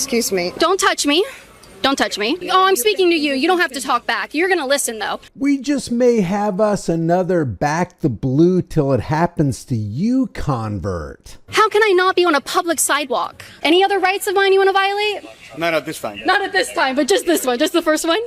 Excuse me. Don't touch me. Don't touch me. Oh, I'm speaking to you. You don't have to talk back. You're going to listen, though. We just may have us another back the blue till it happens to you convert. How can I not be on a public sidewalk? Any other rights of mine you want to violate? Not at this time. Not at this time, but just this one, just the first one.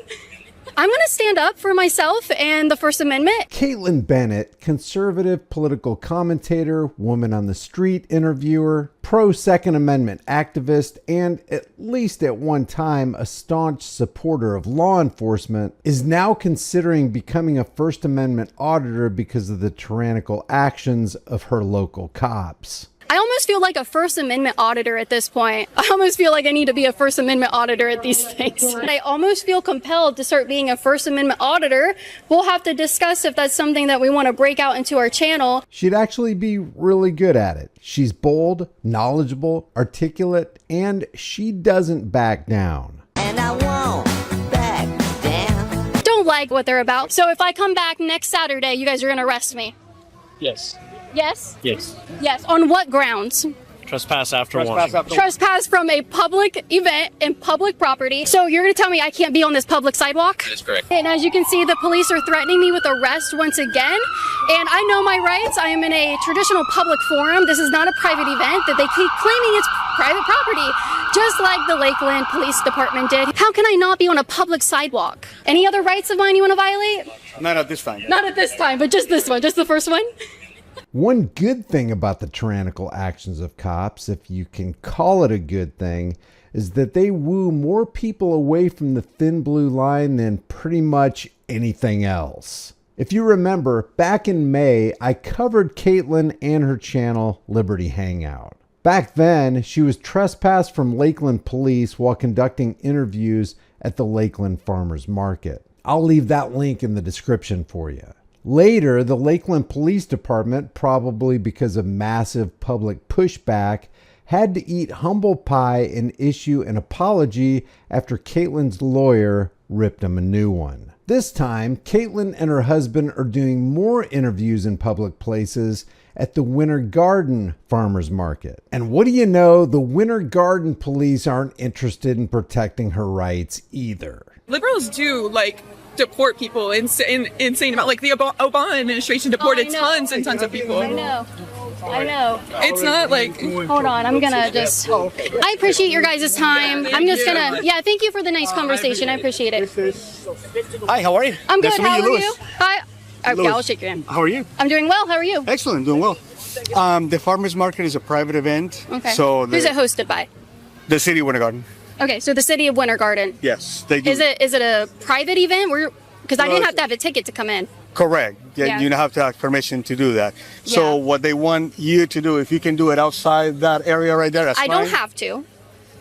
I'm going to stand up for myself and the First Amendment. Caitlin Bennett, conservative political commentator, woman on the street interviewer, pro-Second Amendment activist, and at least at one time a staunch supporter of law enforcement, is now considering becoming a First Amendment auditor because of the tyrannical actions of her local cops. I almost feel like a First Amendment auditor at this point. I almost feel like I need to be a First Amendment auditor at these things. And I almost feel compelled to start being a First Amendment auditor. We'll have to discuss if that's something that we want to break out into our channel. She'd actually be really good at it. She's bold, knowledgeable, articulate, and she doesn't back down. And I won't back down. Don't like what they're about. So if I come back next Saturday, you guys are going to arrest me. Yes. Yes? Yes. Yes. On what grounds? Trespass after warning. Trespass from a public event and public property. So you're going to tell me I can't be on this public sidewalk? That is correct. And as you can see, the police are threatening me with arrest once again. And I know my rights. I am in a traditional public forum. This is not a private event that they keep claiming it's private property, just like the Lakeland Police Department did. How can I not be on a public sidewalk? Any other rights of mine you want to violate? Not at this time. Not at this time, but just this one, just the first one. One good thing about the tyrannical actions of cops, if you can call it a good thing, is that they woo more people away from the thin blue line than pretty much anything else. If you remember, back in May, I covered Caitlin and her channel, Liberty Hangout. Back then, she was trespassed from Lakeland police while conducting interviews at the Lakeland Farmers Market. I'll leave that link in the description for you. Later, the Lakeland Police Department, probably because of massive public pushback, had to eat humble pie and issue an apology after Caitlin's lawyer ripped them a new one. This time, Caitlin and her husband are doing more interviews in public places at the Winter Garden Farmers Market. And what do you know, the Winter Garden police aren't interested in protecting her rights either. Liberals do deport people insane amount. Like the Obama administration deported tons and tons of people. I know. It's not like. Hold on, I'm gonna just. I appreciate your guys' time. I'm just gonna. Yeah, thank you for the nice conversation. I appreciate it. Hi, how are you? I'm good. Nice to meet How are Louis. you? Hi. Okay, Louis. I'll shake your hand. How are you? I'm doing well. How are you? Excellent, doing well. The farmers market is a private event. Okay. So who's it hosted by? The city of Winter Garden. Okay, so the city of Winter Garden. Yes, they do. Is it a private event? Because I didn't have to have a ticket to come in. Correct. Yeah. You don't have to have permission to do that. So what they want you to do, if you can do it outside that area right there, that's I fine. don't have to.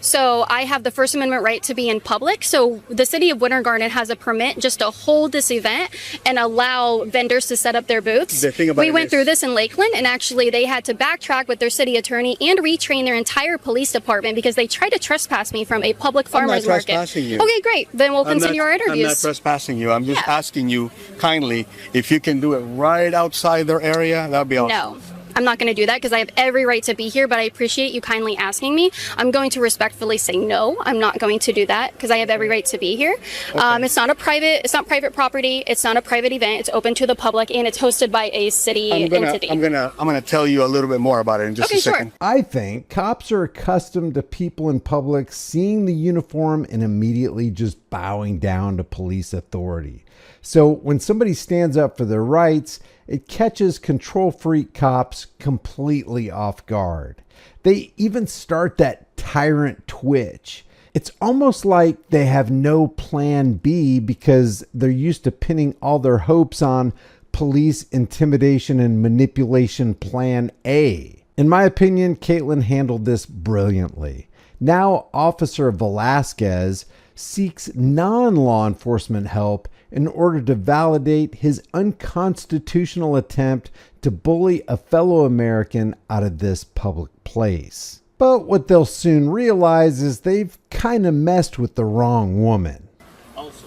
So I have the First Amendment right to be in public. So the city of Winter Garden has a permit just to hold this event and allow vendors to set up their booths. The thing about we it went is- through this in Lakeland, and actually they had to backtrack with their city attorney and retrain their entire police department because they tried to trespass me from a public farmers market. trespassing you. Okay, great. Then we'll continue our interviews. I'm not trespassing you. I'm just asking you kindly if you can do it right outside their area. That'd be awesome. No. I'm not going to do that because I have every right to be here, but I appreciate you kindly asking me. I'm going to respectfully say no. I'm not going to do that because I have every right to be here. Okay. It's not private property. It's not a private event. It's open to the public and it's hosted by a city entity. I'm gonna tell you a little bit more about it in just a second. Sure. I think cops are accustomed to people in public seeing the uniform and immediately just bowing down to police authority. So when somebody stands up for their rights, it catches control freak cops completely off guard. They even start that tyrant twitch. It's almost like they have no plan B because they're used to pinning all their hopes on police intimidation and manipulation plan A. In my opinion, Caitlin handled this brilliantly. Now, Officer Velasquez seeks non-law enforcement help in order to validate his unconstitutional attempt to bully a fellow American out of this public place. But what they'll soon realize is they've kind of messed with the wrong woman.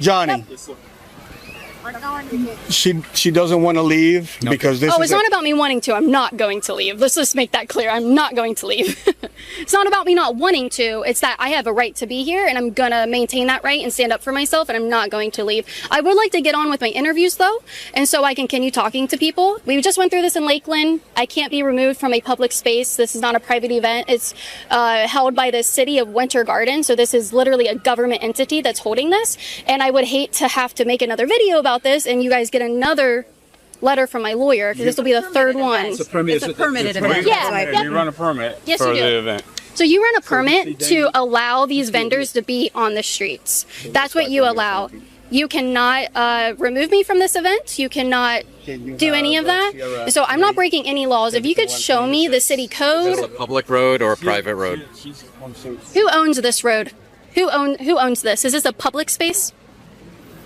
Johnny, She doesn't want to leave because this Oh, is it's not about me wanting to. I'm not going to leave. Let's just make that clear. I'm not going to leave. It's not about me not wanting to. It's that I have a right to be here, and I'm going to maintain that right and stand up for myself, and I'm not going to leave. I would like to get on with my interviews, though, and so I can continue talking to people. We just went through this in Lakeland. I can't be removed from a public space. This is not a private event. It's held by the city of Winter Garden, so this is literally a government entity that's holding this, and I would hate to have to make another video about this and you guys get another letter from my lawyer, because this will be the third one. It's a permitted event. Yeah. You run a permit Yes, for you do. the event. So you run a permit to allow these vendors to be on the streets. That's what you allow. You cannot remove me from this event. You cannot do any of that. So I'm not breaking any laws. If you could show me the city Is this code. a public road or a private road? Who owns this road? Who owns this? Is this a public space?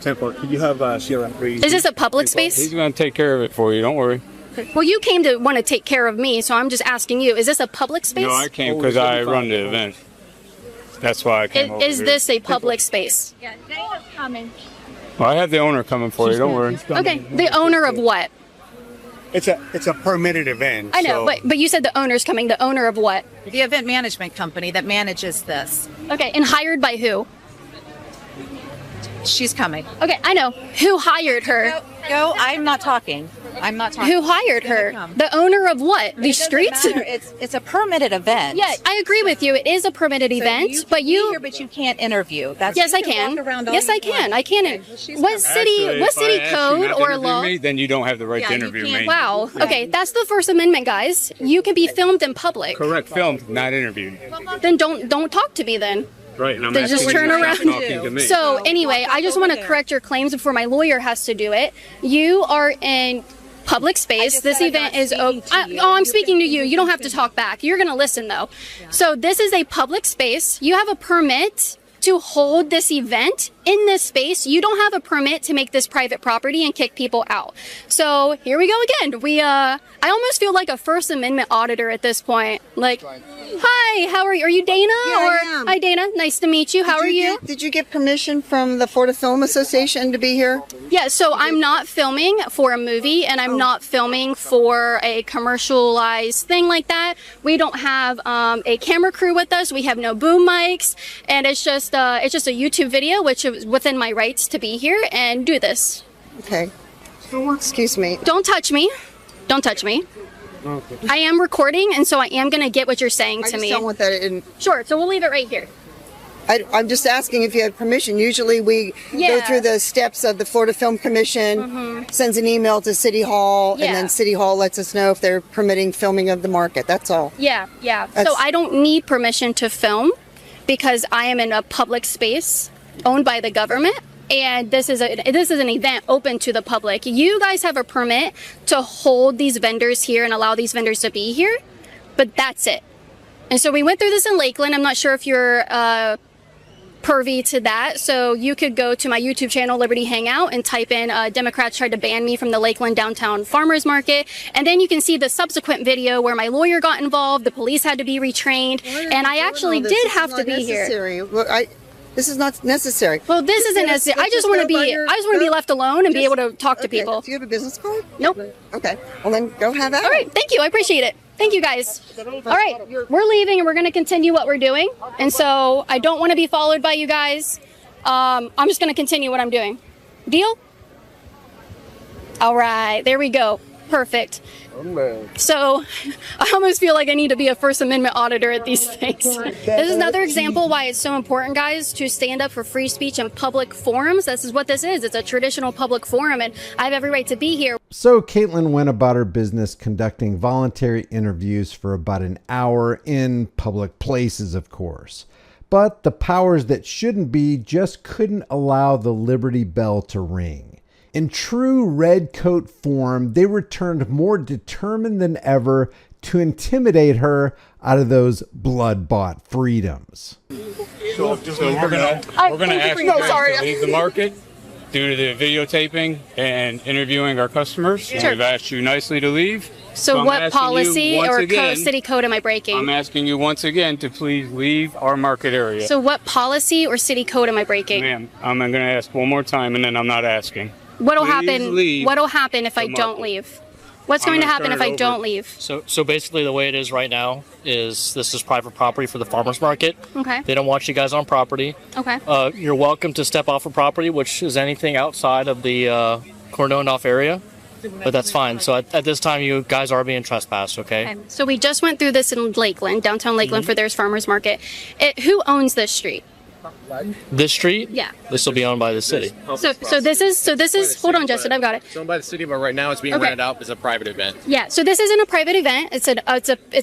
You have Sierra. Is this a public He's space? going to take care of it for you. Don't worry. Well, you came to want to take care of me, so I'm just asking you, is this a public space? No, I came because I run the event. That's why I came over Is here. this a public space? Well, I have the owner coming for you. Don't worry. Okay, the owner of what? It's a permitted event. I know, so but you said the owner's coming. The owner of what? The event management company that manages this. Okay, and hired by who? She's coming. Okay, I know. Who hired her? Go. I'm not talking. I'm not talking. Who hired her? The owner of what? These streets? It's a permitted event. Yeah, I agree with you. It is a permitted event, You but can be you. here, but you can't interview. That's Yes, you I can. walk around all Yes, you I can. want. I can. Okay, well, she's What coming. city? Actually, What if I city ask you code not to or interview law? me, then you don't have the right to you interview can't- me. Wow. Okay, that's the First Amendment, guys. You can be filmed in public. Correct. Filmed, not interviewed. Then don't talk to me then. Right. And I'm They just asking turn you to stop around. talking to me. So anyway, I just want to correct your claims before my lawyer has to do it. You are in public space. just This said I'm event not is speaking to you. I'm speaking to you. You don't have to talk back. You're going to listen though. So this is a public space. You have a permit to hold this event in this space. You don't have a permit to make this private property and kick people out. So here we go again. I almost feel like a First Amendment auditor at this point. Like, hi, how are you? Are you Dana? Yeah, I am. Hi, Dana. Nice to meet you. How are you? Did you get permission from the Florida Film Association to be here? Yeah, so I'm not filming for a movie, and I'm not filming for a commercialized thing like that. We don't have a camera crew with us. We have no boom mics, and it's just a YouTube video, which is within my rights to be here and do this. Okay. Excuse me. Don't touch me. Don't touch me. I am recording, and so I am going to get what you're saying I to just me. don't want that in. Sure, so we'll leave it right here. I'm just asking if you had permission. Usually we go Yeah. through the steps of the Florida Film Commission, sends an email to City Hall, Yeah. and then City Hall lets us know if they're permitting filming of the market. That's all. Yeah. So That's- I don't need permission to film because I am in a public space owned by the government. And this is an event open to the public. You guys have a permit to hold these vendors here and allow these vendors to be here, but that's it. And so we went through this in Lakeland. I'm not sure if you're privy to that. So you could go to my YouTube channel, Liberty Hangout, and type in Democrats tried to ban me from the Lakeland downtown farmers market. And then you can see the subsequent video where my lawyer got involved. The police had to be retrained. And I actually did have to be here. Look, this is not necessary. Well, this isn't necessary. I just want to be left alone and be able to talk to people. Do you have a business card? Nope. Okay. Well, then go have that. All right. Thank you. I appreciate it. Thank you, guys. All right. We're leaving and we're going to continue what we're doing. And so I don't want to be followed by you guys. I'm just going to continue what I'm doing. Deal? All right. There we go. Perfect. So I almost feel like I need to be a First Amendment auditor at these things. This is another example why it's so important, guys, to stand up for free speech in public forums. This is what this is. It's a traditional public forum, and I have every right to be here. So Caitlin went about her business conducting voluntary interviews for about an hour in public places, of course. But the powers that shouldn't be just couldn't allow the Liberty Bell to ring. In true redcoat form, they returned more determined than ever to intimidate her out of those blood-bought freedoms. So we're gonna ask you guys to leave the market due to the videotaping and interviewing our customers. Sure. We've asked you nicely to leave. So I'm what asking you policy once or again- city code am I breaking? I'm asking you once again to please leave our market area. So what policy or city code am I breaking? Ma'am, I'm going to ask one more time and then I'm not asking. What'll Please happen? leave What'll happen if I the don't market. leave? What's I'm going to gonna happen turn if it I over. don't leave? So basically the way it is right now is this is private property for the farmer's market. Okay. They don't want you guys on property. Okay. You're welcome to step off of property, which is anything outside of the cordoned off area, but that's fine. So at this time, you guys are being trespassed, okay? Okay. So we just went through this in Lakeland, downtown Lakeland, for their farmers market. Who owns this street? This street? Yeah. This will be owned by the city. So this is hold on, Justin, I've got it. It's owned by the city, but right now it's being Okay. rented out as a private event. Yeah, so this isn't a private event. It's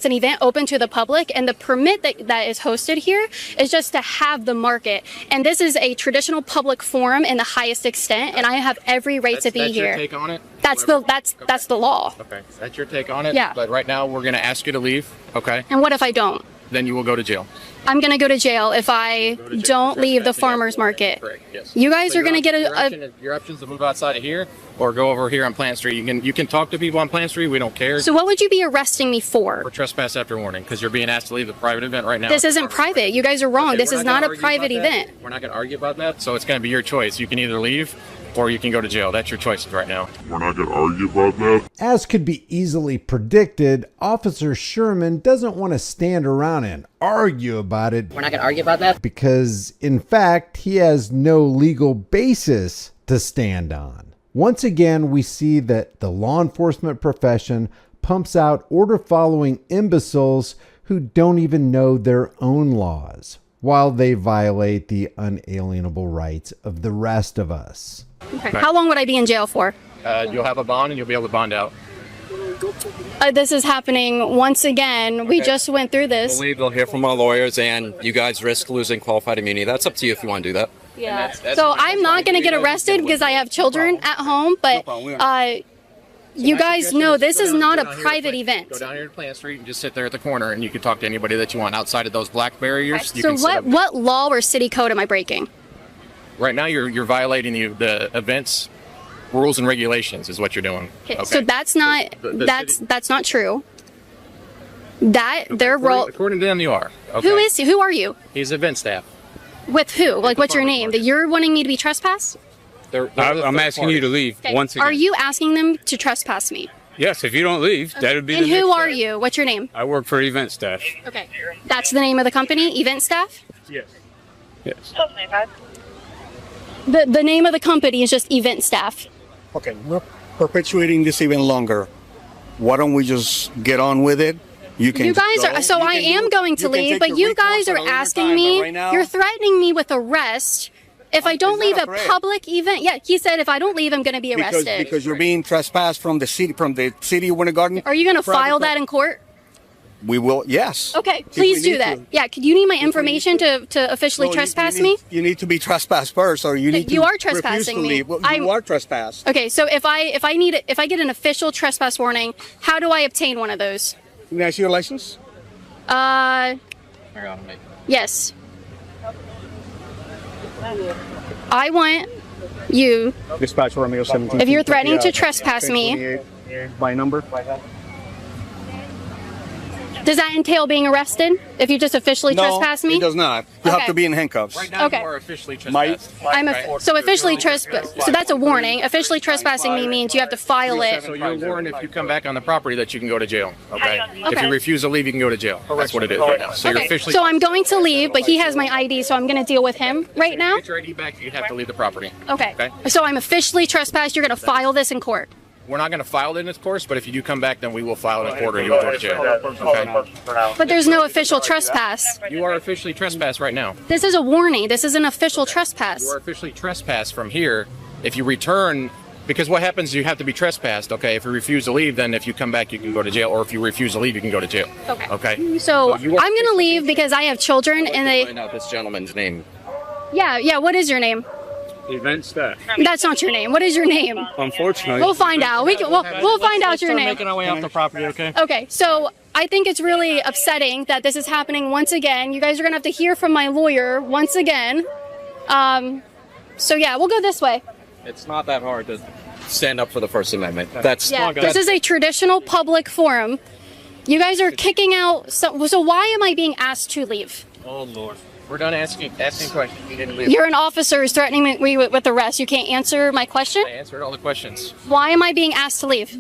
an event open to the public, and the permit that is hosted here is just to have the market. And this is a traditional public forum in the highest extent, and I have every right to be That's here. your take on it? That's the law. Okay, that's your take on it? Yeah. But right now, we're going to ask you to leave, okay? And what if I don't? Then you will go to jail. I'm gonna go to jail if I don't leave the farmers market. Correct, yes. You guys So are gonna get your options to move outside of here or go over here on Plant Street. You can talk to people on Plant Street. We don't care. So what would you be arresting me for? For trespass after warning, because you're being asked to leave the private event right now. This isn't private. You guys are wrong. Okay, This we're is not not gonna a argue private about that. event. We're not going to argue about that, so it's going to be your choice. You can either leave or you can go to jail. That's your choices right now. We're not going to argue about that. As could be easily predicted, Officer Sherman doesn't want to stand around and argue about it. We're not going to argue about that. Because, in fact, he has no legal basis to stand on. Once again, we see that the law enforcement profession pumps out order-following imbeciles who don't even know their own laws, while they violate the unalienable rights of the rest of us. Okay. How long would I be in jail for? You'll have a bond and you'll be able to bond out. This is happening once again. We just went through this. I believe they'll hear from our lawyers and you guys risk losing qualified immunity. That's up to you if you want to do that. Yeah. So I'm not going to get arrested because I have children at home, but you guys know this is not a private event. Go down here to Plant Street and just sit there at the corner and you can talk to anybody that you want outside of those black barriers. You So can sit up- what law or city code am I breaking? Right now you're violating the events rules and regulations is what you're doing. Okay. So that's not that's not true. Their role. According to them, you are. Okay. Who are you? He's event staff. With who? Like, what's your name? That you're wanting me to be trespassed? I'm asking you to leave once again. Are you asking them to trespass me? Yes, if you don't leave, that would be And the who next are step. you? What's your name? I work for event staff. Okay. That's the name of the company, Event Staff? Yes. Yes. The name of the company is just Event Staff. Okay, we're perpetuating this even longer. Why don't we just get on with it? You You guys go. are, so You I can am do- going to you can leave, take but your you recourse guys at are a later asking time, me, but right now- you're threatening me with arrest if I don't leave a threat. public event. Yeah, he said if I don't leave, I'm going to be arrested. Because you're being trespassed from the city of Winter Garden. Are you going to Private file pro- that in court? We will, yes. Okay, If please we do need that. to. Yeah, could you need my information to officially No, trespass me? You need to be trespassed first, or you need to You are refuse trespassing to me. leave. Well, you are trespassed. Okay, so if I get an official trespass warning, how do I obtain one of those? Can I ask you your license? Yes. I want you. Dispatch Romeo 17. If you're threatening to trespass me, by number. does that entail being arrested? If you just officially trespass me? it does not. You have Okay. to be in handcuffs. Right now Okay. you are officially trespassed. So officially trespass. So that's a warning. Officially trespassing me means you have to file it. So you're warned if you come back on the property that you can go to jail. Okay. If Okay. you refuse to leave, you can go to jail. That's what it is right now. So you're Okay, officially. so I'm going to leave, but he has my ID, so I'm going to deal with him right now. Get your ID back. You have to leave the property. Okay. Okay. So I'm officially trespassed. You're going to file this in court. We're not going to file it in its course, but if you do come back, then we will file it in court or you will go to jail. Okay. But there's no official trespass. You are officially trespassed right now. This is a warning. This is an official trespass. You are officially trespassed from here. If you return, because what happens, you have to be trespassed. Okay. If you refuse to leave, then if you come back, you can go to jail. Or if you refuse to leave, you can go to jail. Okay. Okay. So you are I'm going to leave because I have children and they. Find out this gentleman's name. Yeah. What is your name? Event staff. That's not your name. What is your name? Unfortunately. We'll find out. We'll find out your name. Making our way off the property, okay? Okay, so I think it's really upsetting that this is happening once again. You guys are gonna have to hear from my lawyer once again. So yeah, we'll go this way. It's not that hard to stand up for the First Amendment. That's This is a traditional public forum. You guys are kicking out. So why am I being asked to leave? Oh, Lord. We're done asking questions. You didn't leave. You're an officer who's threatening me with arrest. You can't answer my question? I answered all the questions. Why am I being asked to leave?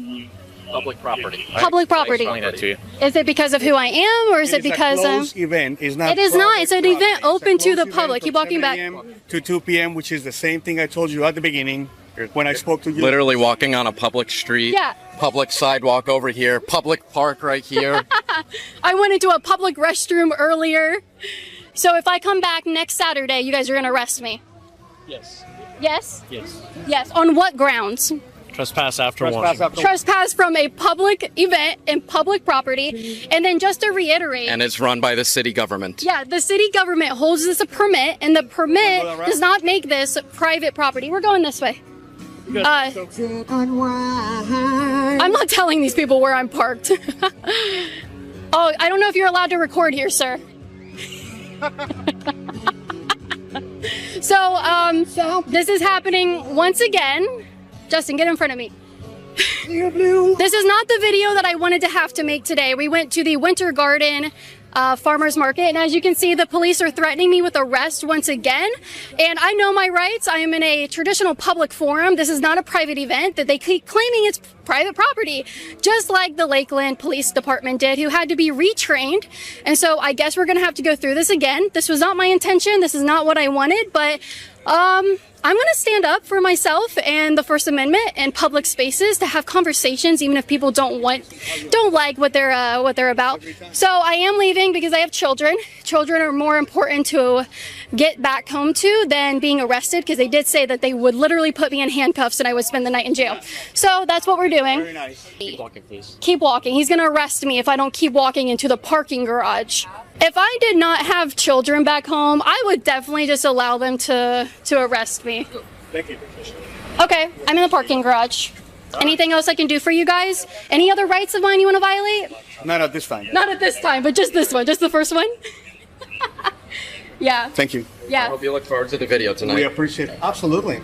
Public property. Public property. I'll explain that to you. Is it because of who I am, or is it because event. It's not it is not. It's an private. event open to the public. Keep walking back. 7 a.m. to 2 p.m., which is the same thing I told you at the beginning when I spoke to you. Literally walking on a public street. Yeah. Public sidewalk over here. Public park right here. I went into a public restroom earlier. So if I come back next Saturday, you guys are going to arrest me? Yes. Yes? Yes. Yes. On what grounds? Trespass after warning. Trespass from a public event and public property. And then just to reiterate. And it's run by the city government. Yeah, the city government holds this a permit, and the permit does not make this private property. We're going this way. I'm not telling these people where I'm parked. Oh, I don't know if you're allowed to record here, sir. So this is happening once again. Justin, get in front of me. This is not the video that I wanted to have to make today. We went to the Winter Garden farmers market, and as you can see, the police are threatening me with arrest once again. And I know my rights. I am in a traditional public forum. This is not a private event that they keep claiming it's private property, just like the Lakeland Police Department did, who had to be retrained. And so I guess we're gonna have to go through this again. This was not my intention. This is not what I wanted, but I'm going to stand up for myself and the First Amendment and public spaces to have conversations, even if people don't like what they're about. So I am leaving because I have children. Children are more important to get back home to than being arrested, because they did say that they would literally put me in handcuffs and I would spend the night in jail. So that's what we're doing. Very nice. Keep walking, please. Keep walking. He's going to arrest me if I don't keep walking into the parking garage. If I did not have children back home, I would definitely just allow them to arrest me. Thank you. Okay, I'm in the parking garage. Anything else I can do for you guys? Any other rights of mine you want to violate? Not at this time. Not at this time, but just this one, just the first one. Yeah. Thank you. I Yeah. hope you look forward to the video tonight. We appreciate it. Absolutely.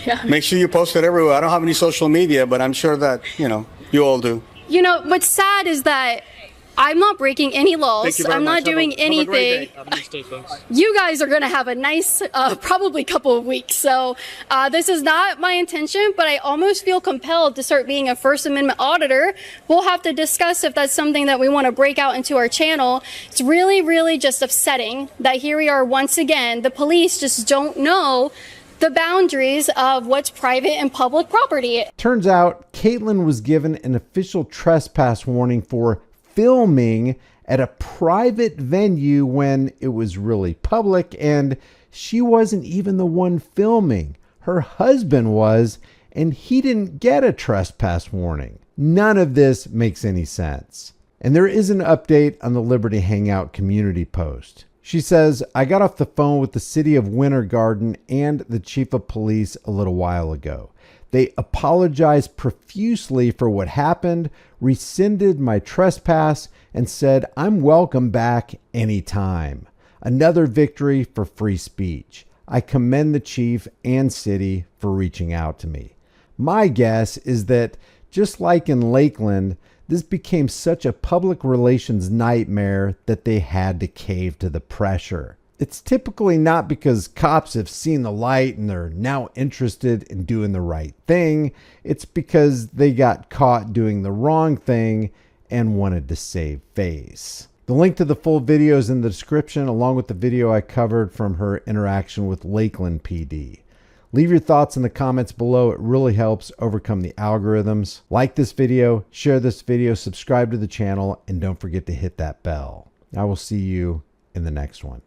Yeah. Make sure you post it everywhere. I don't have any social media, but I'm sure that, you all do. You know, what's sad is that I'm not breaking any laws. Thank you very I'm much. not doing Have a great anything. day. Have a nice day, folks. You guys are going to have a nice, probably couple of weeks. So this is not my intention, but I almost feel compelled to start being a First Amendment auditor. We'll have to discuss if that's something that we want to break out into our channel. It's really, really just upsetting that here we are once again. The police just don't know the boundaries of what's private and public property. Turns out Caitlin was given an official trespass warning for filming at a private venue when it was really public, and she wasn't even the one filming. Her husband was, and he didn't get a trespass warning. None of this makes any sense. And there is an update on the Liberty Hangout community post. She says, I got off the phone with the city of Winter Garden and the chief of police a little while ago. They apologized profusely for what happened, rescinded my trespass, and said I'm welcome back anytime. Another victory for free speech. I commend the chief and city for reaching out to me. My guess is that, just like in Lakeland, this became such a public relations nightmare that they had to cave to the pressure. It's typically not because cops have seen the light and they're now interested in doing the right thing. It's because they got caught doing the wrong thing and wanted to save face. The link to the full video is in the description, along with the video I covered from her interaction with Lakeland PD. Leave your thoughts in the comments below. It really helps overcome the algorithms. Like this video, share this video, subscribe to the channel, and don't forget to hit that bell. I will see you in the next one.